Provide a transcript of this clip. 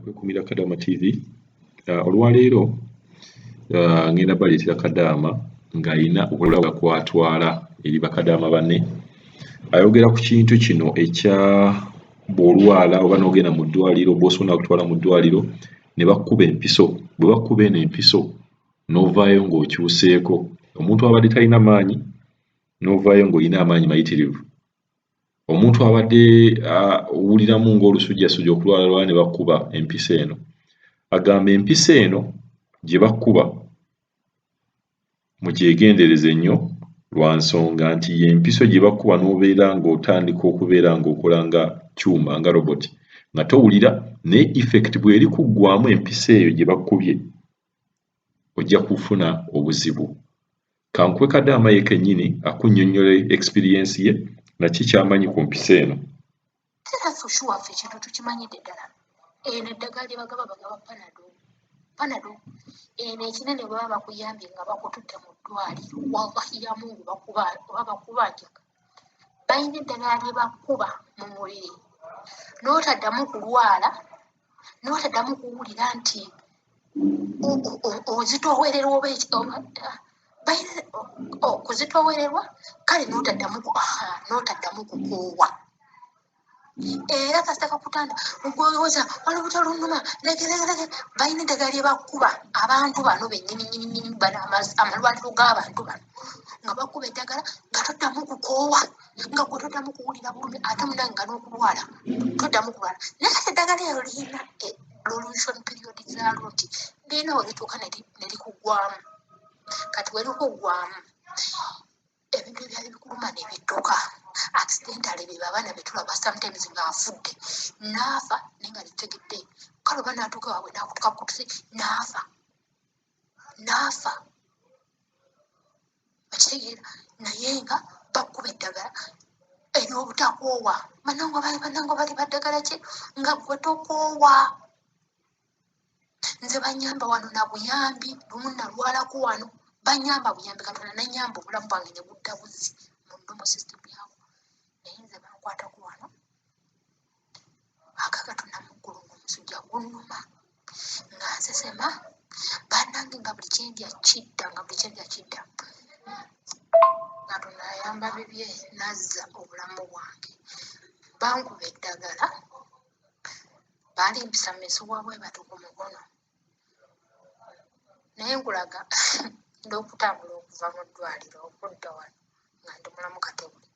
Kwekumira Kadaama TV. Olwaleero ngenda baleetera Kadaama ng'alina okulaba kwatwala eri bakadaama banne. Ayogera ku kintu kino ekya bw'olwala oba n'ogenda mu ddwaliro bw'osonda kutwala mu ddwaliro ne bakkuba empiso. Bwe bakkuba eno empiso n'ovaayo ng'okyuseeko. Omuntu abadde talina maanyi n'ovaayo ng'olina amaanyi mayitirivu. Omuntu abadde owuliramu ng'olusujjasujja okulwala ne bakkuba empiso eno. Agamba empiso eno gye bakkuba mugyegendereze nnyo lwa nsonga nti y'empiso gye bakkuba n'obeera ng'otandika okubeera ng'okola nga kyuma nga robot nga towulira naye effect bw'eri kuggwaamu empiso eyo gye bakkubye ojja kufuna obuzibu. Kankuwe Kadaama ye kennyini akunnyonnyola experience ye na ki ky'amanyi ku mpiso eno. For sure ffe ekintu tukimanyidde ddala. Eno eddagala lye bagaba Panado. Eno ekinene baba bakuyambye nga bakututte mu ddwaliro wallahi ya Mungu bakubanja. Balina eddagala lye bakkuba mu mubiri n'otaddamu kulwala n'otaddamu kuwulira nti ozitoowererwa oba kuzitoowererwa kale n'otaddamu kukoowa. Era kasita kakutanda ogwoyoza olubuto lunnuma legerege balina eddagala lye bakkuba abantu bano bennyini bano amalwaliro g'abantu bano nga bakkuba eddagala nga toddamu kukoowa nga gwe toddamu kuwulira bulumi ate munange nga n'okulwala toddamu kulwala. Naye kati eddagala eryo lirina resolution period zaalwo nti lirina we lituuka ne likuggwaamu. Kati we likuggwaamu ebintu ebyali bikuluma ne bidduka. Accidentally be babaana be tulaba sometimes ng'afudde n'afa naye nga litegedde kale oba n'atuuka waabwe n'akutuka kutuse n'afa bakitegeera naye nga bakkuba eddagala ery'obutakoowa. Bannango bali baddagala ki nga gwe tokoowa. Nze banyamba wano na buyambi lumu nalwalako wano banyamba buyambi Katonda nanyamba obulamu bwange ne budda buzzi mu ndomo system yaabwe. Naye nze bankwatako wano akagatona mu ggulu ng'omusujja gunnuma nga nsesema bannange nga buli kyendya kidda. Katonda ayamba bibye nazza obulamu bwange. Bankuba eddagala balimpisa mmesuwa bwe batu ku mukono naye nkulaga n'okutambula okuva mu ddwaliro okudda wano nga ndi mulamu katebule.